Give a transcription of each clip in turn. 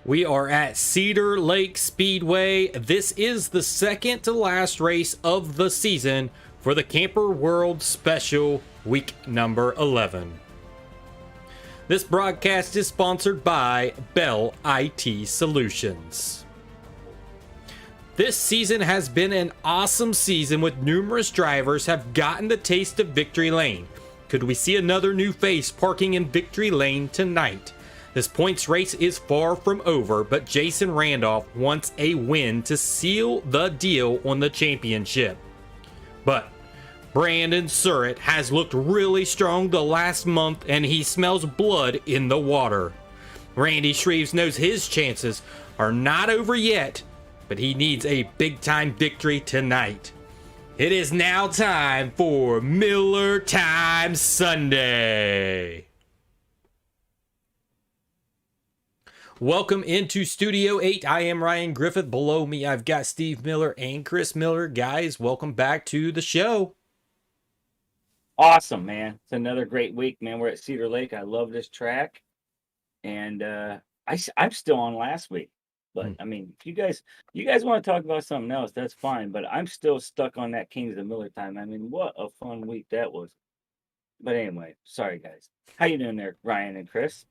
We are at Cedar Lake Speedway. This is the second to last race of the season for the Camper World Special week number 11. This broadcast is sponsored by Bell IT Solutions. This season has been an awesome season with numerous drivers have gotten the taste of Victory Lane. Could we see another new face parking in Victory Lane tonight? This points race is far from over, but Jason Randolph wants a win to seal the deal on the championship. But Brandon Surratt has looked really strong the last month and he smells blood in the water. Randy Shreves knows his chances are not over yet, but he needs a big-time victory tonight. It is now time for Miller Time Sunday. Welcome into Studio 8. I am Ryan Griffith. Below me, I've got Steve Miller and Chris Miller. Guys, welcome back to the show. Awesome, man. It's another great week, man. We're at Cedar Lake. I love this track. And I'm still on last week. But, I mean, if you guys want to talk about something else, that's fine. But I'm still stuck on that Kings of Miller time. I mean, what a fun week that was. But anyway, sorry, guys. How you doing there, Ryan and Chris?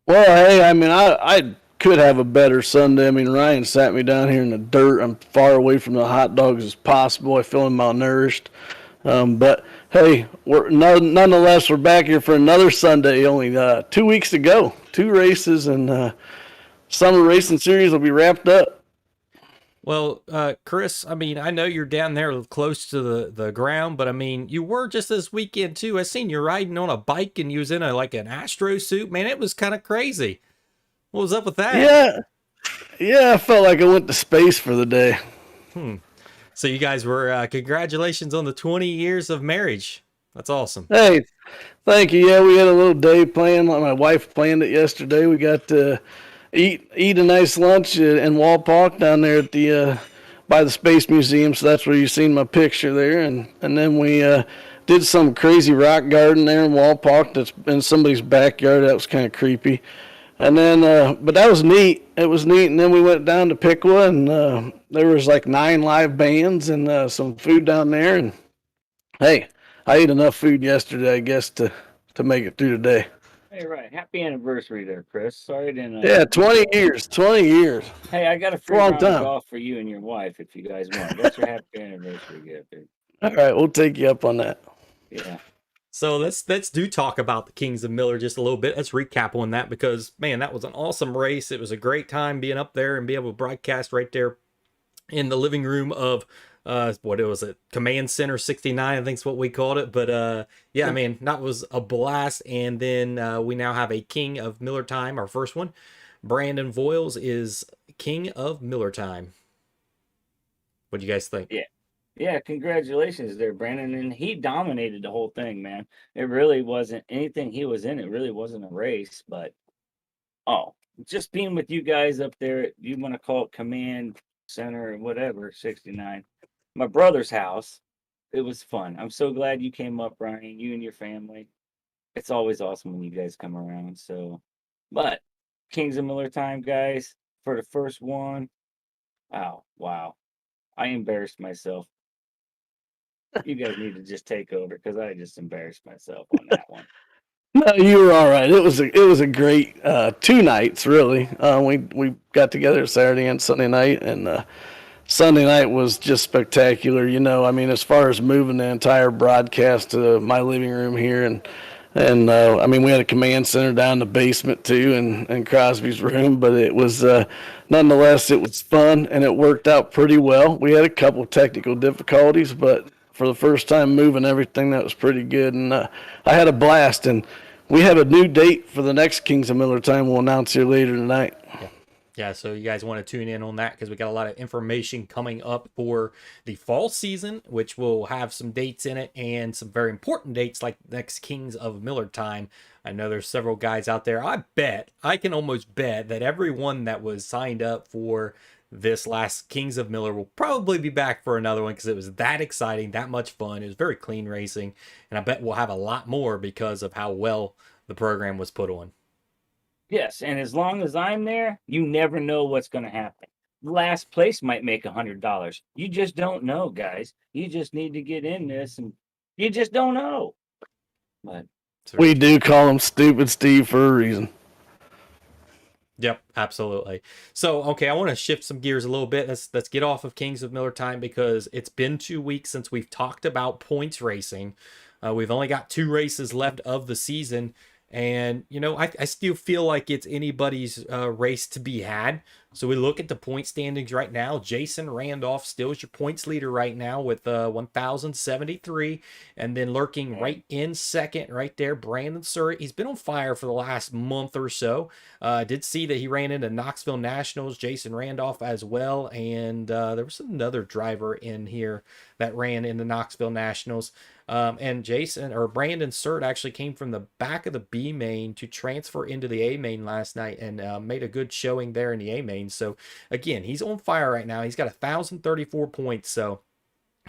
Well, hey, I mean, I could have a better Sunday. I mean, Ryan sat me down here in the dirt. I'm far away from the hot dogs as possible. I feel malnourished. But, hey, nonetheless, we're back here for another Sunday. Only 2 weeks to go. 2 races, and summer racing series will be wrapped up. Well, Chris, I mean, I know you're down there close to the ground, but I mean, you were just this weekend too. I seen you riding on a bike and you was in like an Astro suit. Man, it was kind of crazy. What was up with that? Yeah, I felt like I went to space for the day. So you guys were, congratulations on the 20 years of marriage. That's awesome. Hey, thank you. Yeah, we had a little day planned. My wife planned it yesterday. We got to eat a nice lunch in Walpock down there at the by the Space Museum. So that's where you seen my picture there. And then we did some crazy rock garden there in Walpock that's in somebody's backyard. That was kind of creepy. And then, but that was neat. It was neat. And then we went down to Piqua, and there was like 9 live bands and some food down there. And hey, I ate enough food yesterday, I guess, to make it through the day. Hey, right. Happy anniversary there, Chris. Sorry I didn't. Yeah, 20 years. 20 years. Hey, I got a free Long round time. of golf for you and your wife if you guys want. That's your happy anniversary gift, dude. All right, we'll take you up on that. Yeah. So let's do talk about the Kings of Miller just a little bit. Let's recap on that because, man, that was an awesome race. It was a great time being up there and be able to broadcast right there in the living room of what was it? Command Center 69, I think is what we called it. But yeah, I mean, that was a blast. And then we now have a King of Miller Time, our first one. Brandon Voiles is King of Miller Time. What do you guys think? Yeah, congratulations there, Brandon. And he dominated the whole thing, man. It really wasn't anything he was in. It really wasn't a race, but just being with you guys up there, you want to call it Command Center or whatever, 69, my brother's house. It was fun. I'm so glad you came up, Ryan, you and your family. It's always awesome when you guys come around. So, but Kings of Miller Time, guys, for the first one. Oh, wow. I embarrassed myself. You guys need to just take over because I just embarrassed myself on that one. No, you were all right. It was a great 2 nights, really. We got together Saturday and Sunday night, and Sunday night was just spectacular. You know, I mean, as far as moving the entire broadcast to my living room here, and I mean, we had a command center down in the basement too, and Crosby's room. But it was nonetheless, it was fun, and it worked out pretty well. We had a couple of technical difficulties, but for the first time moving everything, that was pretty good, and I had a blast. And we have a new date for the next Kings of Miller Time. We'll announce here later tonight. Yeah, so you guys want to tune in on that because we got a lot of information coming up for the fall season, which will have some dates in it and some very important dates like next Kings of Miller Time. I know there's several guys out there. I can almost bet that everyone that was signed up for this last Kings of Miller will probably be back for another one because it was that exciting, that much fun. It was very clean racing, and I bet we'll have a lot more because of how well the program was put on. Yes, and as long as I'm there, you never know what's going to happen. Last place might make $100. You just don't know, guys. You just need to get in this, and you just don't know. But We do call him Stupid Steve for a reason. Yep, absolutely. So, okay, I want to shift some gears a little bit. Let's get off of Kings of Miller time because it's been 2 weeks since we've talked about points racing. We've only got 2 races left of the season, and I still feel like it's anybody's race to be had. So we look at the point standings right now. Jason Randolph still is your points leader right now with 1,073. And then lurking right in second right there, Brandon Surratt. He's been on fire for the last month or so. Did see that he ran into Knoxville Nationals, Jason Randolph as well. And there was another driver in here that ran in the Knoxville Nationals. And Brandon Surratt actually came from the back of the B main to transfer into the A main last night and made a good showing there in the A main. So again, he's on fire right now. He's got 1,034 points. So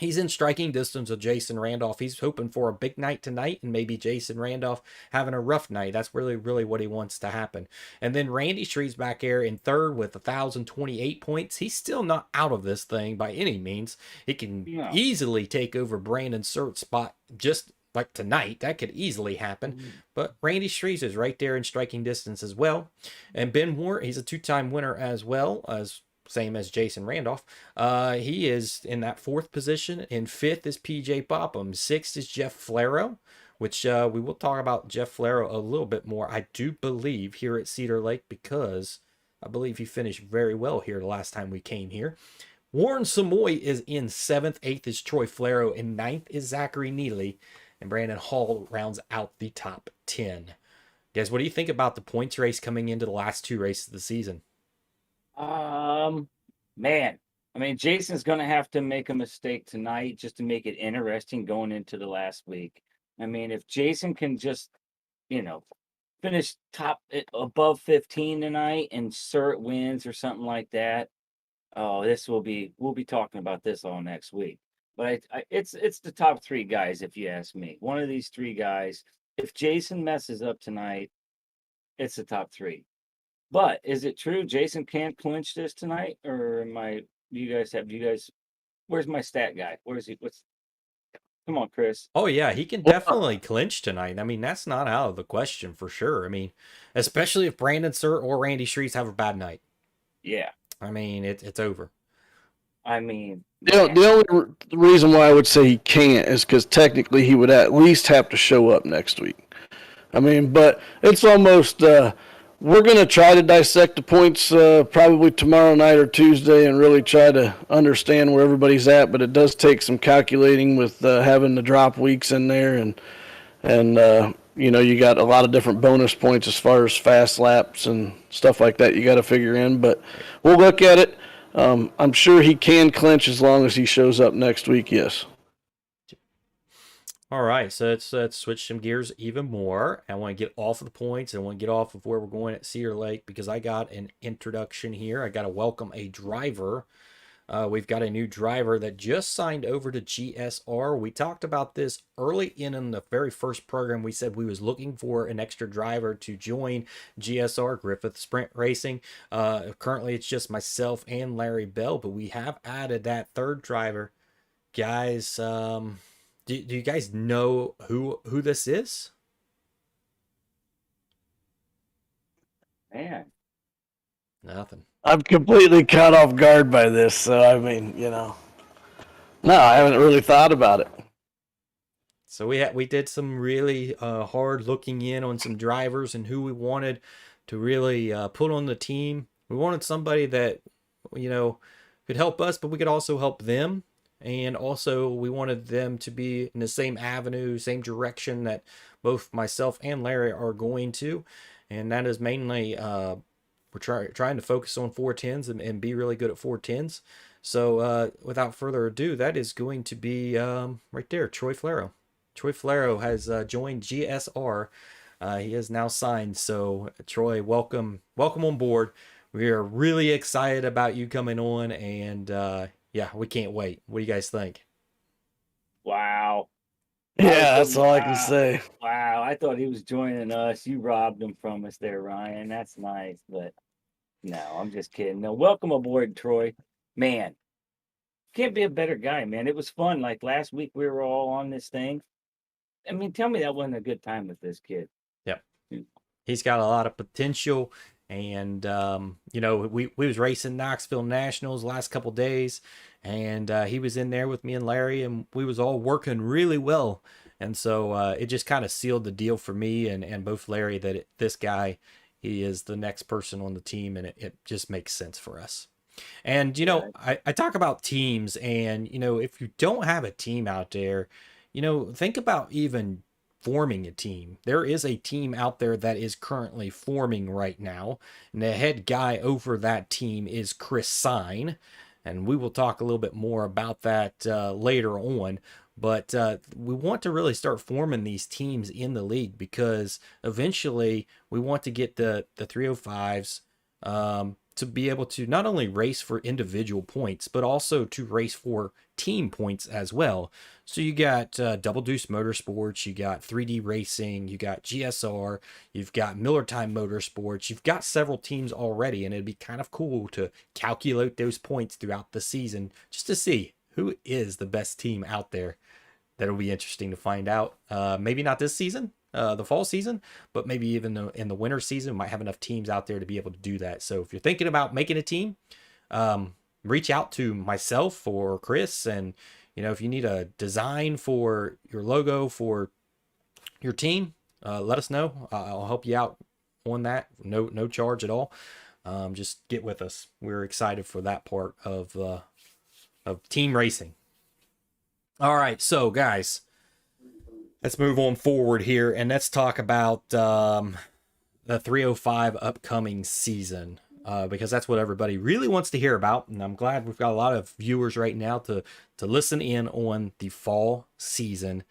he's in striking distance of Jason Randolph. He's hoping for a big night tonight and maybe Jason Randolph having a rough night. That's really, really what he wants to happen. And then Randy Shreves back there in third with 1,028 points. He's still not out of this thing by any means. He can easily take over Brandon Surratt's spot just like tonight. That could easily happen. But Randy Shreves is right there in striking distance as well. And Ben Ward, he's a 2-time winner as well, as same as Jason Randolph. He is in that 4th position. In 5th is PJ Popham. 6th is Jeff Flaro, which we will talk about Jeff Flaro a little bit more, I do believe, here at Cedar Lake, because I believe he finished very well here the last time we came here. Warren Samoy is in 7th. 8th is Troy Flaro. And 9th is Zachary Neely. And Brandon Hall rounds out the top 10. Guys, what do you think about the points race coming into the last 2 races of the season? Man, I mean, Jason's going to have to make a mistake tonight just to make it interesting going into the last week. I mean, if Jason can just, finish above 15 tonight and Surratt wins or something like that, we'll be talking about this all next week. But it's the top 3 guys, if you ask me. One of these 3 guys, if Jason messes up tonight, it's the top 3. But is it true Jason can't clinch this tonight? Or where's my stat guy? Where is he? Come on, Chris. Oh, yeah, he can definitely clinch tonight. I mean, that's not out of the question for sure. I mean, especially if Brandon Surratt or Randy Shreves have a bad night. Yeah. I mean, it's over. I mean, the only reason why I would say he can't is because technically he would at least have to show up next week. I mean, but it's almost, we're going to try to dissect the points probably tomorrow night or Tuesday and really try to understand where everybody's at, but it does take some calculating with having the drop weeks in there and you got a lot of different bonus points as far as fast laps and stuff like that you got to figure in, but we'll look at it. I'm sure he can clinch as long as he shows up next week, yes. All right, so let's switch some gears even more. I want to get off of the points. I want to get off of where we're going at Cedar Lake because I got an introduction here. I got to welcome a driver. We've got a new driver that just signed over to GSR. We talked about this early in the very first program. We said we was looking for an extra driver to join GSR, Griffith Sprint Racing. Currently, it's just myself and Larry Bell, but we have added that 3rd driver. Guys, do you guys know who this is? Man. Nothing. I'm completely caught off guard by this, so I mean, no, I haven't really thought about it. So we did some really hard looking in on some drivers and who we wanted to really put on the team. We wanted somebody that could help us, but we could also help them. And also we wanted them to be in the same avenue, same direction that both myself and Larry are going to. And that is mainly we're trying to focus on 410s and be really good at 410s. So without further ado, that is going to be right there, Troy Flaro. Troy Flaro has joined GSR. He is now signed. So Troy, welcome on board. We are really excited about you coming on, and yeah, we can't wait. What do you guys think? Wow. Yeah, that's all I can say. Wow. I thought he was joining us. You robbed him from us there, Ryan. That's nice, but no, I'm just kidding. No, welcome aboard, Troy. Man, can't be a better guy, man. It was fun. Like last week, we were all on this thing. I mean, tell me that wasn't a good time with this kid. Yep. He's got a lot of potential. And, you know, we was racing Knoxville Nationals last couple days, and he was in there with me and Larry, and we was all working really well. And so it just kind of sealed the deal for me and both Larry that this guy, he is the next person on the team, and it just makes sense for us. And, you know, I talk about teams, and, you know, if you don't have a team out there, you know, think about even forming a team. There is a team out there that is currently forming right now, and the head guy over that team is Chris Sign, and we will talk a little bit more about that later on. But we want to really start forming these teams in the league, because eventually we want to get the 305s to be able to not only race for individual points, but also to race for team points as well. So you got Double Deuce Motorsports, you got 3D Racing, you got GSR, you've got Miller Time Motorsports, you've got several teams already, and it'd be kind of cool to calculate those points throughout the season just to see who is the best team out there. That'll be interesting to find out. Maybe not this season, the fall season, but maybe even in the winter season, we might have enough teams out there to be able to do that. So if you're thinking about making a team, reach out to myself or Chris, and you know, if you need a design for your logo for your team, let us know. I'll help you out on that. No charge at all. Just get with us. We're excited for that part of team racing. All right, so guys, let's move on forward here, and let's talk about the 305 upcoming season, because that's what everybody really wants to hear about, and I'm glad we've got a lot of viewers right now to listen in on the fall season.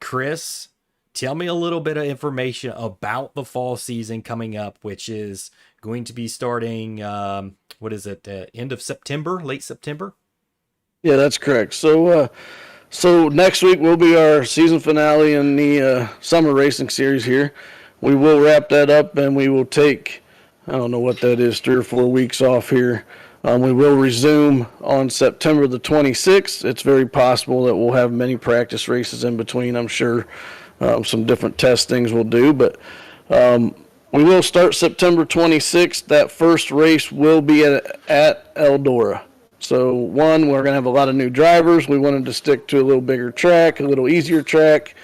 Chris, tell me a little bit of information about the fall season coming up, which is going to be starting, what is it, end of September, late September? Yeah, that's correct. So next week will be our season finale in the summer racing series here. We will wrap that up, and we will take, I don't know what that is, 3 or 4 weeks off here. We will resume on September the 26th. It's very possible that we'll have many practice races in between, I'm sure. Some different test things we'll do, but we will start September 26th. That first race will be at Eldora. So we're going to have a lot of new drivers. We wanted to stick to a little bigger track, a little easier track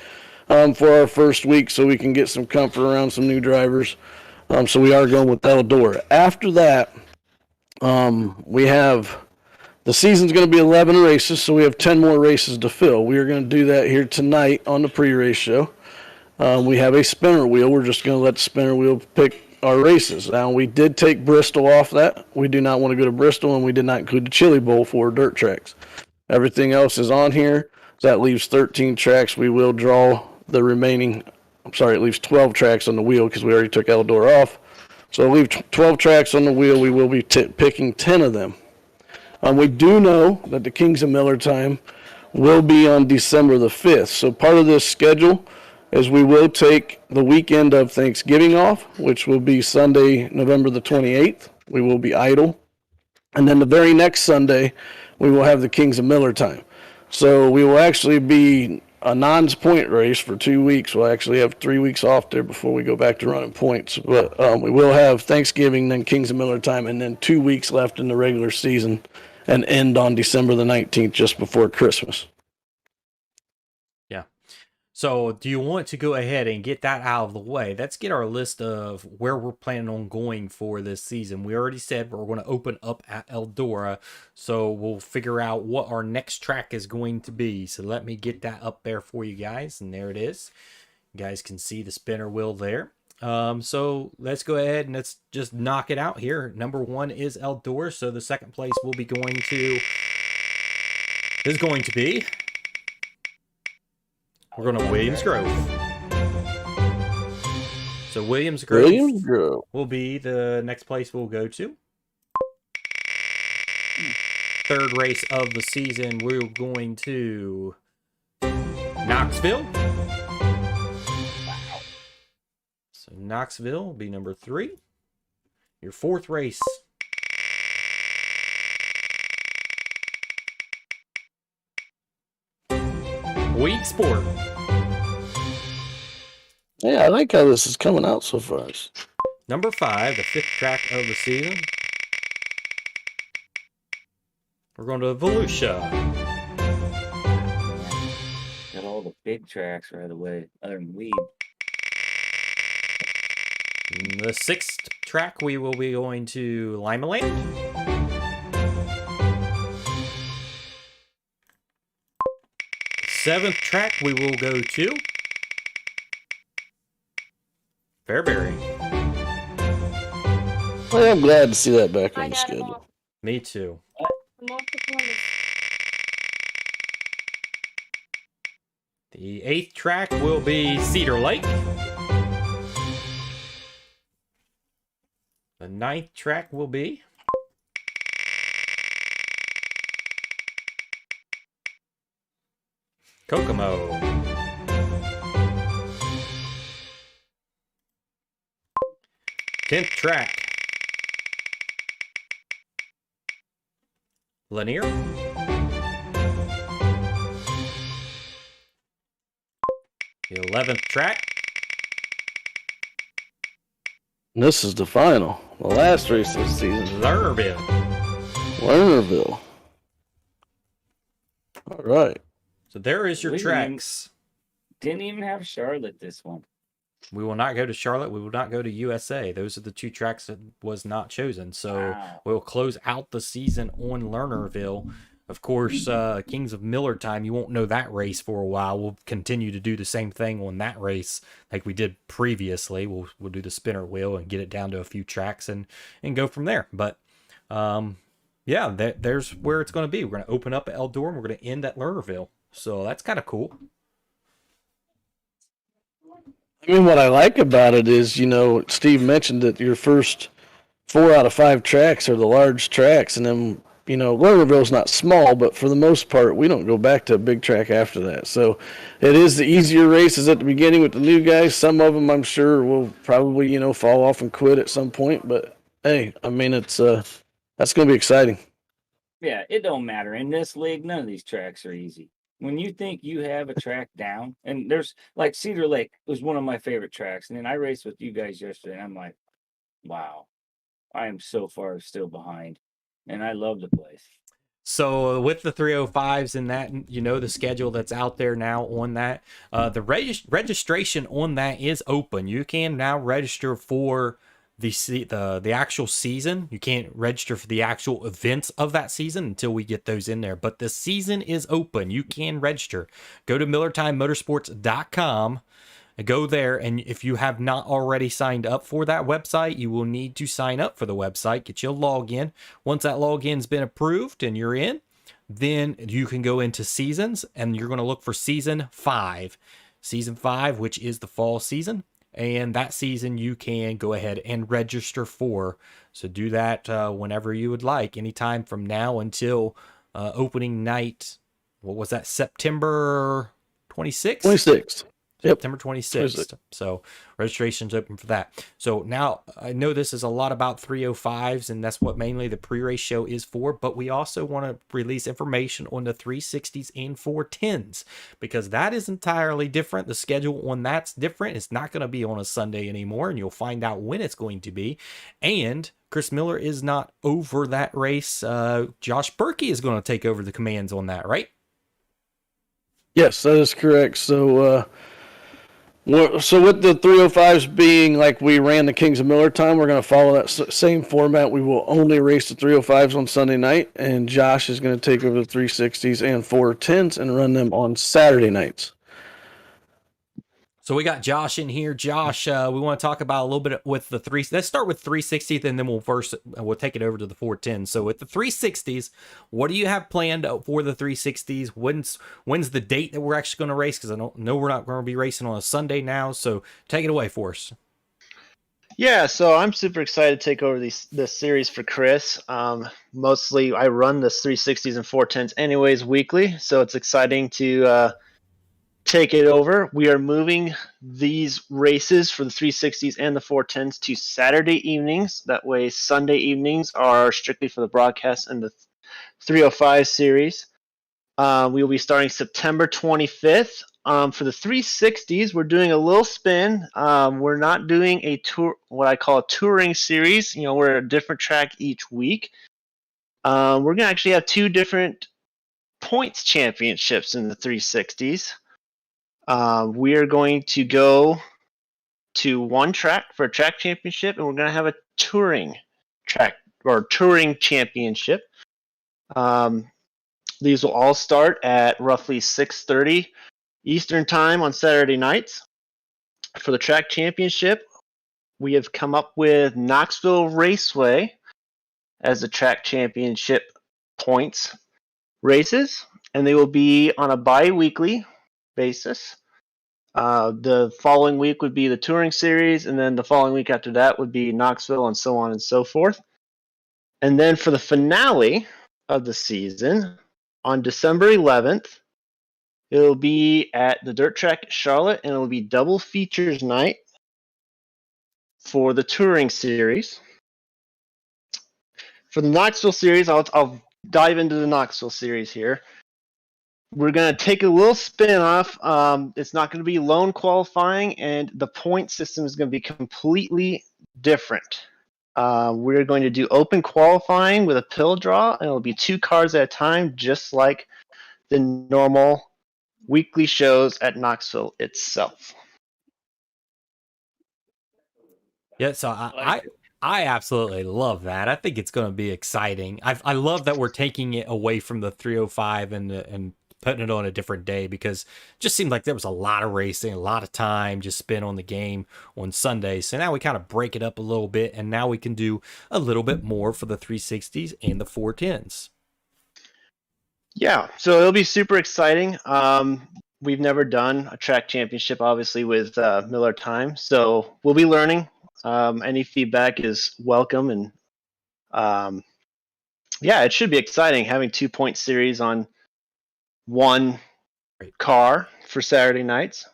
for our first week, so we can get some comfort around some new drivers. So we are going with Eldora. After that, we have, the season's going to be 11 races, so we have 10 more races to fill. We are going to do that here tonight on the pre-race show. We have a spinner wheel. We're just going to let the spinner wheel pick our races. Now, we did take Bristol off that. We do not want to go to Bristol, and we did not include the Chili Bowl for dirt tracks. Everything else is on here. So that leaves 13 tracks. We will draw the remaining, it leaves 12 tracks on the wheel because we already took Eldora off. So we'll leave 12 tracks on the wheel. We will be picking 10 of them. We do know that the Kings of Miller Time will be on December the 5th. So part of this schedule is we will take the weekend of Thanksgiving off, which will be Sunday, November the 28th. We will be idle. And then the very next Sunday, we will have the Kings of Miller Time. So we will actually be a non-point race for 2 weeks. We'll actually have 3 weeks off there before we go back to running points. But we will have Thanksgiving, then Kings of Miller Time, and then 2 weeks left in the regular season, and end on December the 19th, just before Christmas. So do you want to go ahead and get that out of the way? Let's get our list of where we're planning on going for this season. We already said we're going to open up at Eldora, so we'll figure out what our next track is going to be. So let me get that up there for you guys, and there it is. You guys can see the spinner wheel there. So let's go ahead and let's just knock it out here. Number 1 is Eldora, so the second place will be we're going to Williams Grove. So Williams Grove will be the next place we'll go to. Third race of the season, we're going to Knoxville. Knoxville will be number 3. Your 4th race. Weed Sport. Yeah, I like how this is coming out so far. Number 5, the 5th track of the season. We're going to Volusia. Got all the big tracks right away, other than weed. The 6th track, we will be going to Limaland. Seventh track, we will go to Fairbury. Well, I'm glad to see that back on the schedule. Me too. The 8th track will be Cedar Lake. The 9th track will be Kokomo. 10th track, Lanier. The 11th track, And this is the final, the last race this season. Lernerville. Lernerville. All right. So there is your We didn't even- tracks. Didn't even have Charlotte this one. We will not go to Charlotte. We will not go to USA. Those are the 2 tracks that was not chosen. So Wow. we'll close out the season on Lernerville. Of course, Kings of Miller time, you won't know that race for a while. We'll continue to do the same thing on that race like we did previously. We'll do the spinner wheel and get it down to a few tracks and go from there. But yeah, there's where it's going to be. We're going to open up at Eldora and we're going to end at Lernerville. So that's kind of cool. I mean, what I like about it is, you know, Steve mentioned that your first 4 out of 5 tracks are the large tracks, and then, you know, Lernerville's not small, but for the most part, we don't go back to a big track after that. So it is the easier races at the beginning with the new guys. Some of them, I'm sure, will probably, you know, fall off and quit at some point. But hey, I mean, it's that's going to be exciting. Yeah, it don't matter. In this league, none of these tracks are easy. When you think you have a track down, and there's like Cedar Lake was one of my favorite tracks. And then I raced with you guys yesterday, and I'm like, wow, I am so far still behind. And I love the place. So with the 305s and that, you know, the schedule that's out there now on that, the registration on that is open. You can now register for the actual season. You can't register for the actual events of that season until we get those in there. But the season is open. You can register. Go to MillerTimeMotorsports.com. Go there, and if you have not already signed up for that website, you will need to sign up for the website, get you a login. Once that login's been approved and you're in, then you can go into seasons, and you're going to look for season 5. Season 5, which is the fall season, and that season you can go ahead and register for. So do that whenever you would like, anytime from now until opening night. What was that, September 26th? 26th. Yep. September 26th. So registration's open for that. So now I know this is a lot about 305s, and that's what mainly the pre-race show is for, but we also want to release information on the 360s and 410s because that is entirely different. The schedule on that's different. It's not going to be on a Sunday anymore, and you'll find out when it's going to be. And Chris Miller is not over that race. Josh Berkey is going to take over the commands on that, right? Yes, that is correct. So with the 305s being like we ran the Kings of Miller time, we're going to follow that same format. We will only race the 305s on Sunday night, and Josh is going to take over the 360s and 410s and run them on Saturday nights. So we got Josh in here. Josh, we want to talk about a little bit with the three. Let's start with 360s, and then we'll take it over to the 410. So with the 360s, what do you have planned for the 360s? When's the date that we're actually going to race? Because I don't know we're not going to be racing on a Sunday now. So take it away for us. Yeah, so I'm super excited to take over this series for Chris. Mostly I run the 360s and 410s anyways weekly, so it's exciting to take it over. We are moving these races for the 360s and the 410s to Saturday evenings. That way, Sunday evenings are strictly for the broadcast and the 305 series. We will be starting September 25th. For the 360s, we're doing a little spin. We're not doing a tour, what I call a touring series. We're at a different track each week. We're going to actually have 2 different points championships in the 360s. We are going to go to one track for a track championship, and we're going to have a touring track or touring championship. These will all start at roughly 6:30 Eastern time on Saturday nights. For the track championship, we have come up with Knoxville Raceway as the track championship points races, and they will be on a bi-weekly basis. The following week would be the touring series, and then the following week after that would be Knoxville, and so on and so forth. And then for the finale of the season, on December 11th, it'll be at the Dirt Track Charlotte, and it'll be double features night for the touring series. For the Knoxville series, I'll dive into the Knoxville series here. We're going to take a little spin off. It's not going to be lone qualifying, and the point system is going to be completely different. We're going to do open qualifying with a pill draw, and it'll be 2 cars at a time, just like the normal weekly shows at Knoxville itself. Yeah, so I absolutely love that. I think it's going to be exciting. I love that we're taking it away from the 305 and putting it on a different day, because it just seemed like there was a lot of racing, a lot of time just spent on the game on Sunday. So now we kind of break it up a little bit, and now we can do a little bit more for the 360s and the 410s. Yeah, so it'll be super exciting. We've never done a track championship, obviously, with Miller Time, so we'll be learning. Any feedback is welcome, and yeah, it should be exciting having 2-point series on one car for Saturday nights.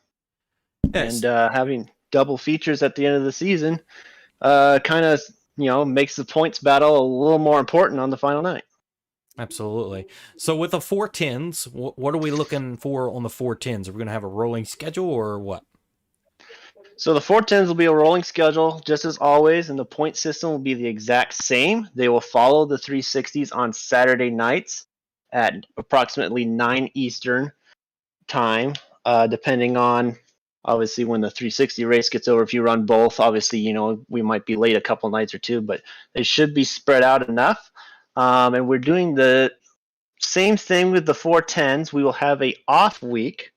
Yes. And having double features at the end of the season kind of makes the points battle a little more important on the final night. Absolutely. So with the 410s, what are we looking for on the 410s? Are we going to have a rolling schedule or what? So the 410s will be a rolling schedule, just as always, and the point system will be the exact same. They will follow the 360s on Saturday nights at approximately 9 Eastern time, depending on, obviously, when the 360 race gets over. If you run both, obviously, we might be late a couple nights or two, but they should be spread out enough. And we're doing the same thing with the 410s. We will have a off week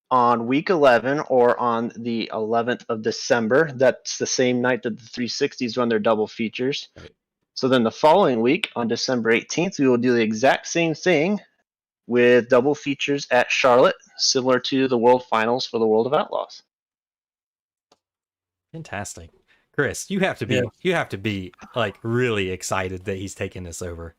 on week 11 or on the 11th of December. That's the same night that the 360s run their double features. Right. So then the following week on December 18th, we will do the exact same thing with double features at Charlotte, similar to the World Finals for the World of Outlaws. Fantastic. Chris, you have to be like really excited that he's taking this over.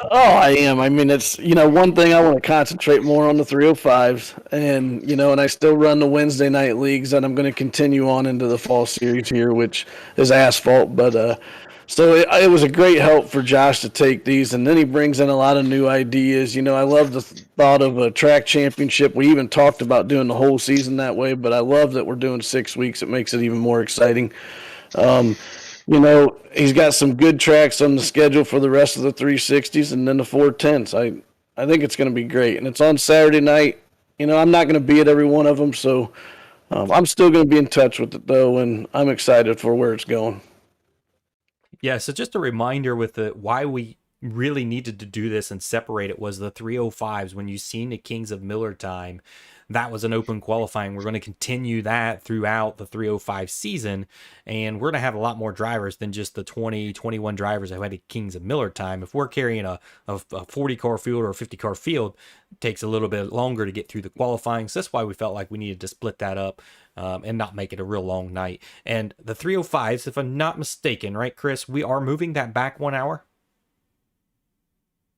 Oh, I am. I mean, it's, one thing I want to concentrate more on the 305s, and, and I still run the Wednesday night leagues, and I'm going to continue on into the fall series here, which is asphalt. But so it was a great help for Josh to take these, and then he brings in a lot of new ideas. I love the thought of a track championship. We even talked about doing the whole season that way, but I love that we're doing 6 weeks. It makes it even more exciting. He's got some good tracks on the schedule for the rest of the 360s and then the 410s. I think it's going to be great. And it's on Saturday night. I'm not going to be at every one of them, so I'm still going to be in touch with it, though, and I'm excited for where it's going. Yeah, so just a reminder with why we really needed to do this and separate it was the 305s. When you seen the Kings of Miller Time, that was an open qualifying. We're going to continue that throughout the 305 season, and we're going to have a lot more drivers than just the 20, 21 drivers that had a Kings of Miller Time. If we're carrying a 40-car field or a 50-car field, it takes a little bit longer to get through the qualifying. So that's why we felt like we needed to split that up and not make it a real long night. And the 305s, if I'm not mistaken, right, Chris, we are moving that back 1 hour?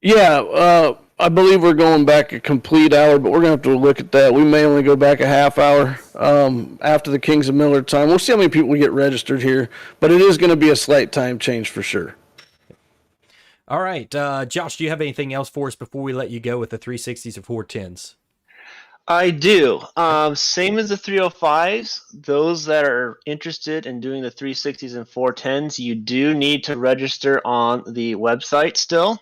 Yeah, I believe we're going back a complete hour, but we're gonna have to look at that. We may only go back a half hour after the Kings of Miller time. We'll see how many people we get registered here, but it is going to be a slight time change for sure. All right, Josh, do you have anything else for us before we let you go with the 360s and 410s? I do. Same as the 305s. Those that are interested in doing the 360s and 410s, you do need to register on the website still.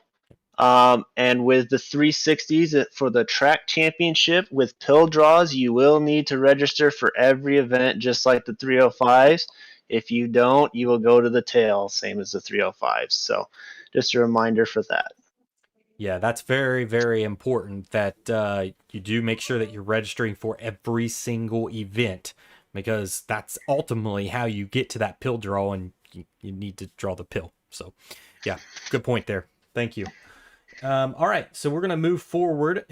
And with the 360s for the track championship with pill draws, you will need to register for every event, just like the 305s. If you don't, you will go to the tail, same as the 305s. So just a reminder for that. Yeah, that's very, very important that you do make sure that you're registering for every single event, because that's ultimately how you get to that pill draw, and you need to draw the pill. So, yeah, good point there. Thank you. All right, so we're going to move forward.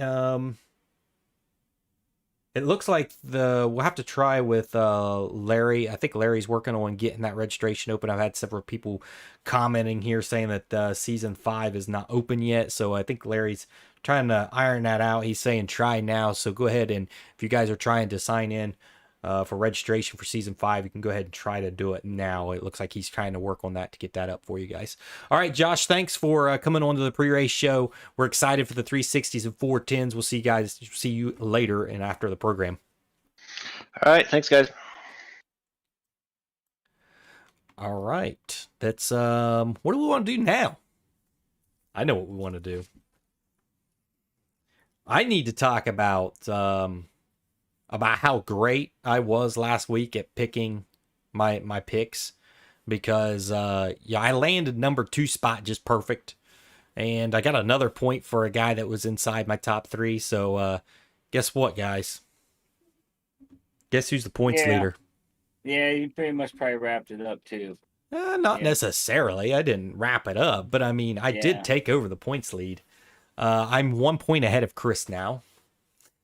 It looks like we'll have to try with Larry. I think Larry's working on getting that registration open. I've had several people commenting here saying that season 5 is not open yet. So I think Larry's trying to iron that out. He's saying try now. So go ahead, and if you guys are trying to sign in for registration for season 5, you can go ahead and try to do it now. It looks like he's trying to work on that to get that up for you guys. All right, Josh, thanks for coming on to the pre-race show. We're excited for the 360s and 410s. We'll see you later and after the program. All right, thanks, guys. All right, that's what do we want to do now? I know what we want to do. I need to talk about how great I was last week at picking my picks, because I landed number 2 spot just perfect, and I got another point for a guy that was inside my top 3. So guess what, guys? Guess who's the points leader? Yeah, you pretty much probably wrapped it up too. Not necessarily. I didn't wrap it up, but I mean, I did take over the points lead. I'm 1 point ahead of Chris now.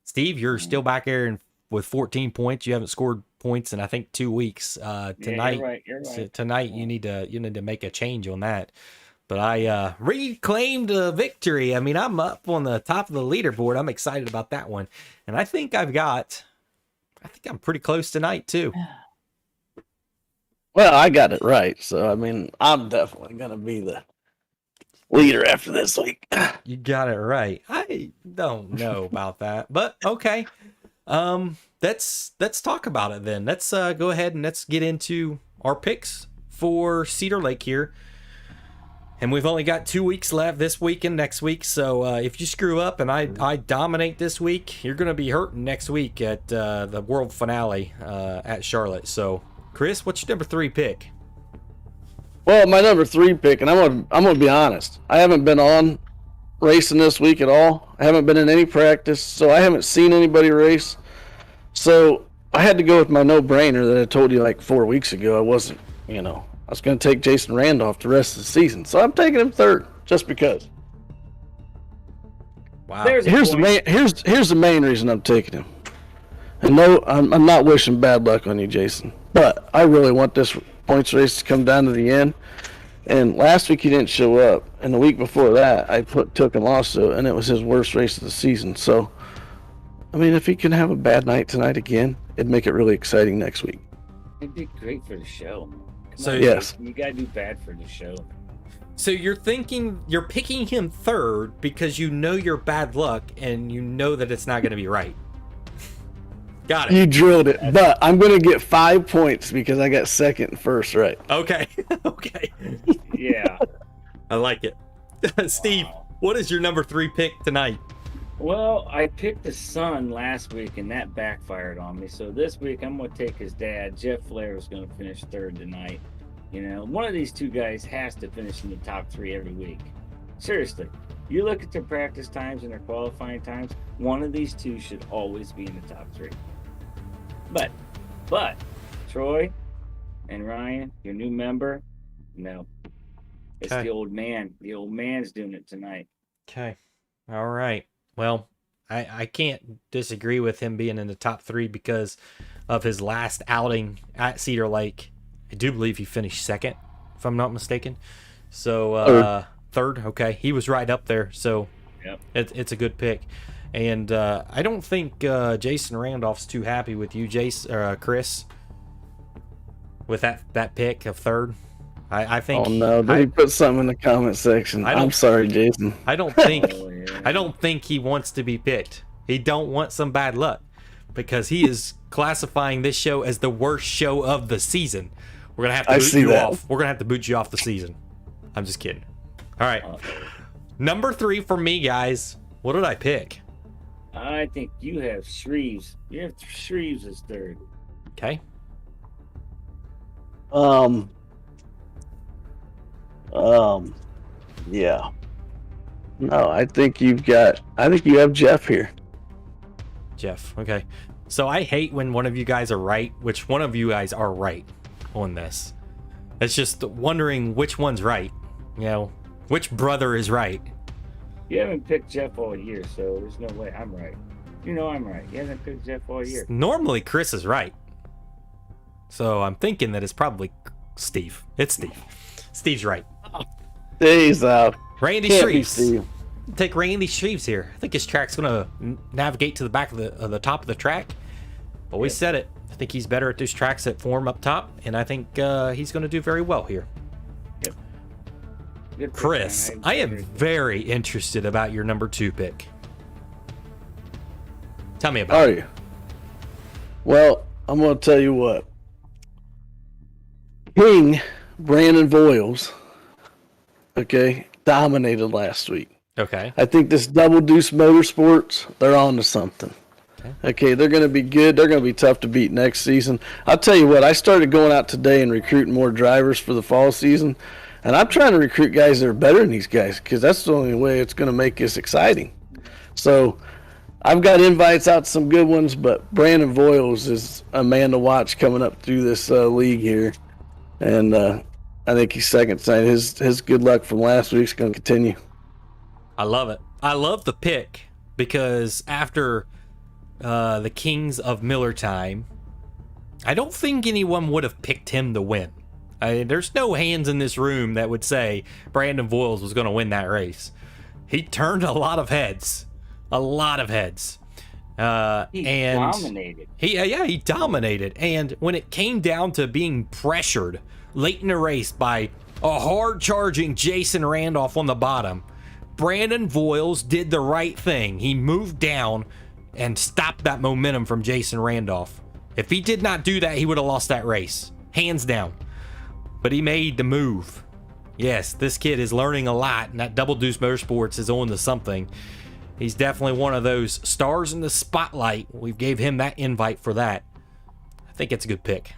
Steve, you're still back there with 14 points. You haven't scored points in, I think, 2 weeks. Tonight, you're right. Tonight you need to make a change on that. But I reclaimed a victory. I mean, I'm up on the top of the leaderboard. I'm excited about that one, and I think I'm pretty close tonight too. Well, I got it right, so I mean, I'm definitely gonna be the leader after this week. You got it right. I don't know about that, but okay. Let's talk about it then. Let's go ahead and let's get into our picks for Cedar Lake here. And we've only got 2 weeks left, this week and next week. So if you screw up and I dominate this week, you're going to be hurting next week at the world finale at Charlotte. So, Chris, what's your number 3 pick? Well, my number 3 pick, and I'm gonna be honest, I haven't been on racing this week at all. I haven't been in any practice, so I haven't seen anybody race. So I had to go with my no-brainer that I told you like 4 weeks ago. I wasn't, I was going to take Jason Randolph the rest of the season. So I'm taking him 3rd just because. Wow. Here's the main reason I'm taking him. And no, I'm not wishing bad luck on you, Jason, but I really want this points race to come down to the end. And last week he didn't show up, and the week before that I took and lost it, and it was his worst race of the season. So, I mean, if he can have a bad night tonight again, it'd make it really exciting next week. It'd be great for the show. Yes, you gotta do bad for the show. So you're picking him 3rd because you know your bad luck and you know that it's not going to be right. Got it. You drilled it, but I'm going to get 5 points because I got 2nd and 1st right. Okay. Okay. Yeah. I like it. Steve, what is your number 3 pick tonight? Well, I picked the son last week, and that backfired on me. So this week, I'm going to take his dad. Jeff Flair is going to finish 3rd tonight. One of these 2 guys has to finish in the top 3 every week. Seriously, you look at their practice times and their qualifying times, one of these 2 should always be in the top 3. But Troy and Ryan, your new member, no. It's the old man. The old man's doing it tonight. Okay. All right. Well, I can't disagree with him being in the top 3 because of his last outing at Cedar Lake. I do believe he finished 2nd, if I'm not mistaken. So Third. Okay, he was right up there. So Yep. it's a good pick. And I don't think Jason Randolph's too happy with you, Chris, with that pick of third. I think. Oh no! Did he put something in the comment section? I don't- I'm sorry, Jason. I don't think. Oh, yeah. I don't think he wants to be picked. He don't want some bad luck because he is classifying this show as the worst show of the season. We're gonna have to I boot see you that. off. We're gonna have to boot you off the season. I'm just kidding. All right, number 3 for me, guys. What did I pick? I think you have Shreves. You have Shreves as third. Okay. Yeah. No, I think you have Jeff here. Jeff. Okay. So I hate when one of you guys are right, which one of you guys are right on this. It's just wondering which one's right. You know, which brother is right. You haven't picked Jeff all year, so there's no way I'm right. You know I'm right. You haven't picked Jeff all year. Normally Chris is right. So I'm thinking that it's probably Steve. It's Steve. Steve's right. Days out. Randy Can't be Shreves. Steve. Take Randy Shreves here. I think his track's gonna navigate to the back of the top of the track. Always said it. I think he's better at those tracks that form up top, and I think he's gonna do very well here. Good pick, Chris, man. I am agree. very interested about your number 2 pick. Tell me about Are it. you? Well, I'm going to tell you what. King Brandon Voiles, okay, dominated last week. Okay. I think this Double Deuce Motorsports, they're on to something. Okay, they're going to be good. They're going to be tough to beat next season. I'll tell you what, I started going out today and recruiting more drivers for the fall season. And I'm trying to recruit guys that are better than these guys because that's the only way it's going to make this exciting. So I've got invites out to some good ones, but Brandon Voiles is a man to watch coming up through this league here. And I think he's second tonight. His good luck from last week's going to continue. I love it. I love the pick because after the Kings of Miller time, I don't think anyone would have picked him to win. There's no hands in this room that would say Brandon Voiles was going to win that race. He turned a lot of heads. A lot of heads. He And dominated. he dominated. And when it came down to being pressured late in the race by a hard charging Jason Randolph on the bottom, Brandon Voiles did the right thing. He moved down and stopped that momentum from Jason Randolph. If he did not do that, he would have lost that race. Hands down. But he made the move. Yes, this kid is learning a lot, and that Double Deuce Motorsports is on to something. He's definitely one of those stars in the spotlight. We gave him that invite for that. I think it's a good pick.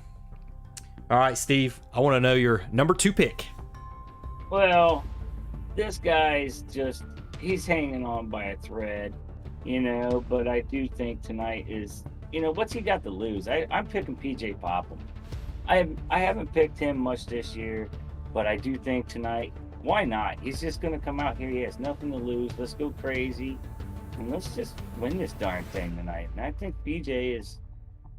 All right, Steve, I want to know your number 2 pick. Well, this guy's just, he's hanging on by a thread, you know, but I do think tonight is, you know, what's he got to lose? I'm picking PJ Popham. I haven't picked him much this year, but I do think tonight, why not? He's just going to come out here. He has nothing to lose. Let's go crazy. And let's just win this darn thing tonight. And I think PJ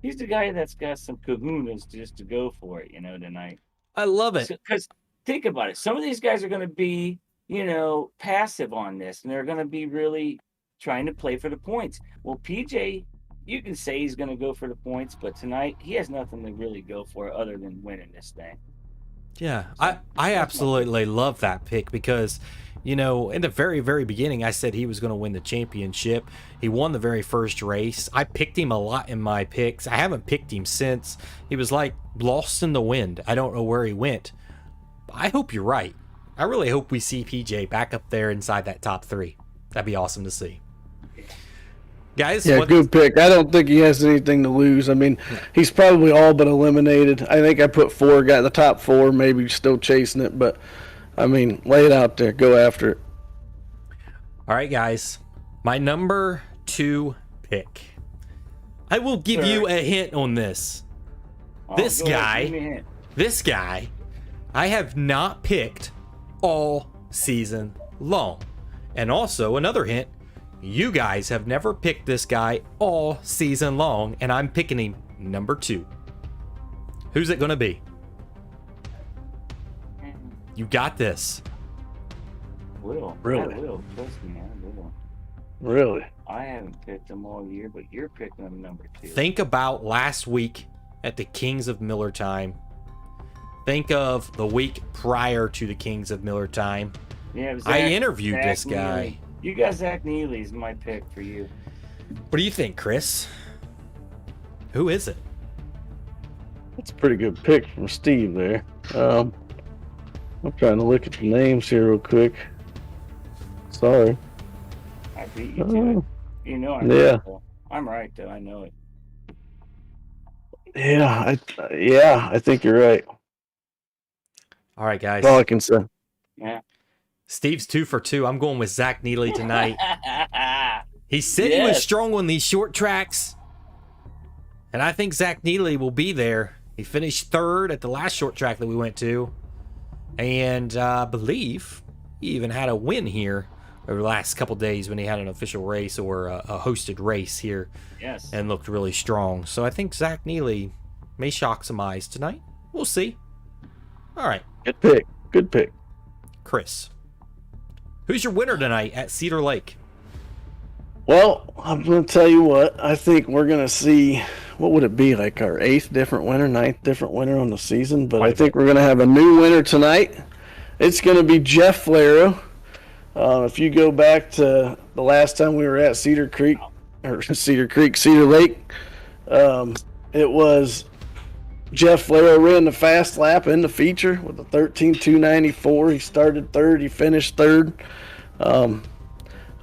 he's the guy that's got some kahunas just to go for it, you know, tonight. I love it. Because think about it. Some of these guys are going to be, you know, passive on this, and they're going to be really trying to play for the points. Well, PJ, you can say he's going to go for the points, but tonight he has nothing to really go for other than winning this thing. Yeah, I absolutely love that pick because, you know, in the very, very beginning, I said he was going to win the championship. He won the very first race. I picked him a lot in my picks. I haven't picked him since. He was like lost in the wind. I don't know where he went. I hope you're right. I really hope we see PJ back up there inside that top 3. That'd be awesome to see. Guys, Yeah, good pick. I don't think he has anything to lose. I mean, he's probably all but eliminated. I think I put 4, got the top 4, maybe still chasing it, but I mean, lay it out there. Go after it. All right, guys. My number 2 pick. I will give you a hint on this. Oh, This go ahead, guy- give me a hint. This guy, I have not picked all season long. And also, another hint, you guys have never picked this guy all season long, and I'm picking him number 2. Who's it going to be? You got this. will. Really? I will. Trust me, I will. Really? I haven't picked them all year, but you're picking them number 2. Think about last week at the Kings of Miller Time. Think of the week prior to the Kings of Miller Time. Yeah, I interviewed this guy. Neely. You got Zach Neely is my pick for you. What do you think, Chris? Who is it? That's a pretty good pick from Steve there. I'm trying to look at the names here real quick. Sorry. I beat you to it. You know I'm Yeah. right, though. I'm right, though. I know it. Yeah, I think you're right. All right, guys. That's all I can say. Yeah. Steve's 2 for 2. I'm going with Zach Neely tonight. He said he was Yes. strong on these short tracks. And I think Zach Neely will be there. He finished 3rd at the last short track that we went to. And I believe he even had a win here over the last couple days when he had an official race or a hosted race here Yes. and looked really strong. So I think Zach Neely may shock some eyes tonight. We'll see. All right, Good pick. Good pick. Chris. Who's your winner tonight at Cedar Lake? Well, I'm going to tell you what. I think we're going to see, what would it be, like our 8th different winner, 9th different winner on the season? But I think we're going to have a new winner tonight. It's going to be Jeff Flero. If you go back to the last time we were at Cedar Lake, it was Jeff Flero ran the fast lap in the feature with a 13.294. He started 3rd. He finished 3rd.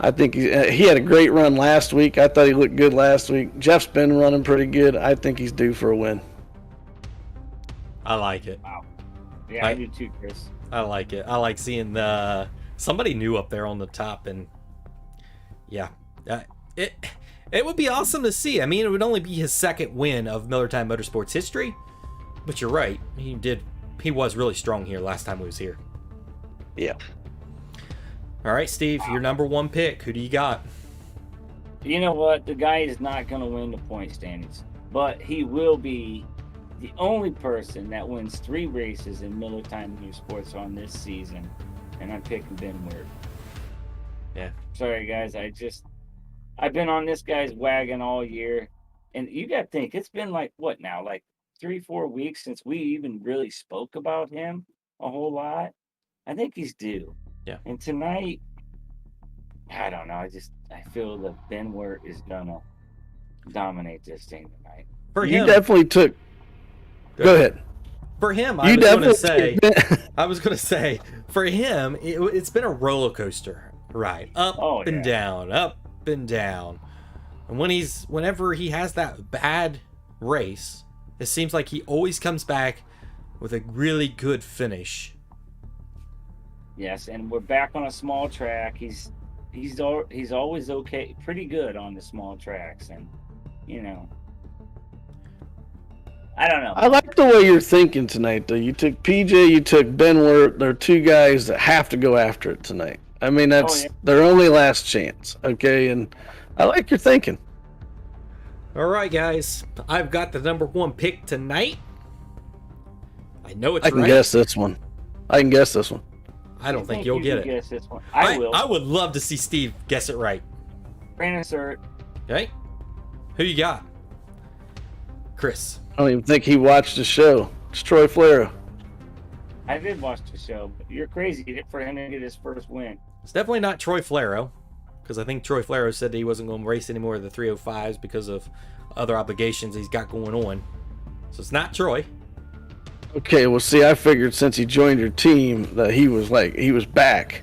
I think he had a great run last week. I thought he looked good last week. Jeff's been running pretty good. I think he's due for a win. I like it. Yeah, I do too, Chris. I like it. I like seeing somebody new up there on the top, and yeah, it would be awesome to see. I mean, it would only be his 2nd win of Miller Time Motorsports history, but you're right. He was really strong here last time he was here. Yeah. All right, Steve, your number 1 pick. Who do you got? You know what? The guy is not going to win the point standings, but he will be the only person that wins 3 races in Miller Time Motorsports on this season, and I'm picking Ben Wert. Yeah. Sorry, guys. I've been on this guy's wagon all year, and you got to think it's been like 3-4 weeks since we even really spoke about him a whole lot. I think he's due. Yeah. And tonight, I don't know. I feel that Ben Wert is gonna dominate this thing tonight. For You him, definitely took. Go ahead. For him, You I was gonna say, for him, it's been a roller coaster ride, up and down, up and down. And whenever he has that bad race, it seems like he always comes back with a really good finish. Yes, and we're back on a small track. He's always okay, pretty good on the small tracks, and I don't know. I like the way you're thinking tonight, though. You took PJ, you took Ben Wert. They're 2 guys that have to go after it tonight. I mean, that's their only last chance, okay? And I like your thinking. All right, guys, I've got the number 1 pick tonight. I know it's I can right. guess this one. I don't think you'll get it. Guess this one. I will. I would love to see Steve guess it right. Brandon Surt. Okay, who you got? Chris. I don't even think he watched the show. It's Troy Flero. I did watch the show, but you're crazy for him to get his first win. It's definitely not Troy Flero, because I think Troy Flero said that he wasn't going to race any more of the 305s because of other obligations he's got going on. So it's not Troy. Okay, well, see, I figured since he joined your team that he was back.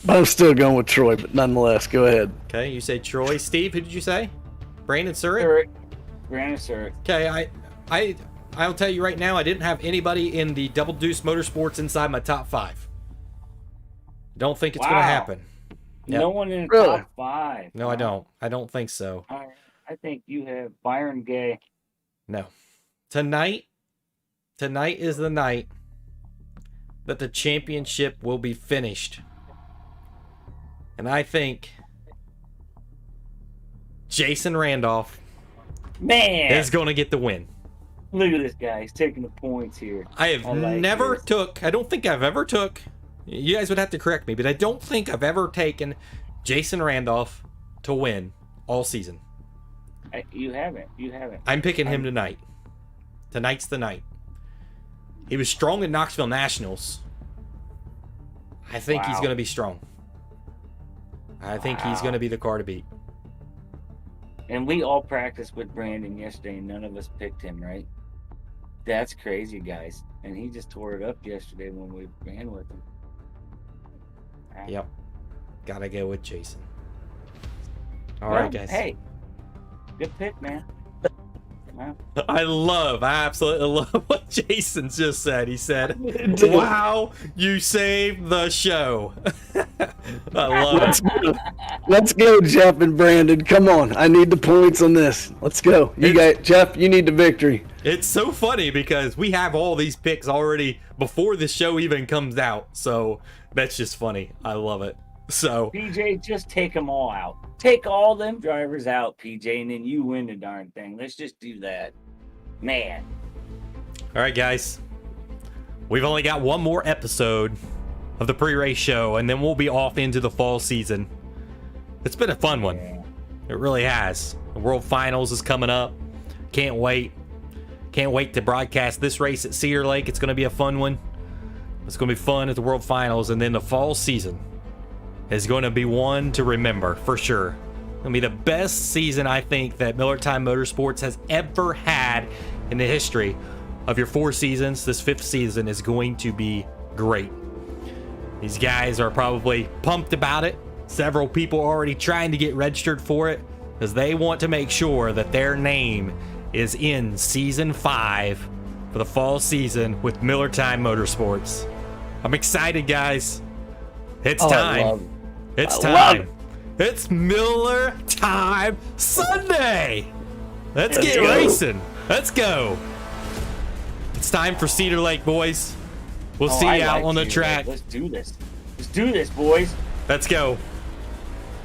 But I'm still going with Troy, but nonetheless, go ahead. Okay, you say Troy. Steve, who did you say? Brandon Surratt? Brandon Surt. Okay, I'll tell you right now, I didn't have anybody in the Double Deuce Motorsports inside my top 5. Don't think it's going to happen. Yep. No one in the Really? top 5. No, I don't. I don't think so. I think you have Byron Gay. No. Tonight is the night that the championship will be finished. And I think Jason Randolph is going to get the win. Look at this guy. He's taking the points here. I don't think I've ever took You guys would have to correct me, but I don't think I've ever taken Jason Randolph to win all season. You haven't. I'm picking him tonight. Tonight's the night. He was strong in Knoxville Nationals. I think he's Wow. going to be strong. I think he's Wow. going to be the car to beat. And we all practiced with Brandon yesterday, and none of us picked him, right? That's crazy, guys. And he just tore it up yesterday when we ran with him. Wow. Yep. Gotta go with Jason. All Well, right, guys. Hey, good pick, man. Wow. I absolutely love what Jason just said. He said, Dude. wow, you saved the show. I love it. Let's go, Jeff and Brandon. Come on, I need the points on this. Let's go. You got Jeff. You need the victory. It's so funny because we have all these picks already before the show even comes out. So that's just funny. I love it. So PJ, just take them all out. Take all them drivers out, PJ, and then you win the darn thing. Let's just do that. Man. all right, guys. We've only got one more episode of the pre-race show, and then we'll be off into the fall season. It's been a fun one. Yeah. It really has. The World Finals is coming up. Can't wait. Can't wait to broadcast this race at Cedar Lake. It's going to be a fun one. It's going to be fun at the World Finals, and then the fall season is going to be one to remember for sure. It'll be the best season I think that Miller Time Motorsports has ever had in the history of your 4 seasons. This 5th season is going to be great. These guys are probably pumped about it. Several people are already trying to get registered for it because they want to make sure that their name is in season 5 for the fall season with Miller Time Motorsports. I'm excited, guys. It's Oh, I time. love it. It's I love time. It's Miller Time Sunday. Let's Let's get go. racing. Let's go. It's time for Cedar Lake, boys. We'll see I you out like on the you. track. Let's do this. Let's do this, boys. Let's go.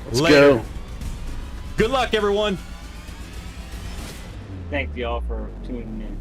Let's Later. go. Good luck, everyone. Thank you all for tuning in.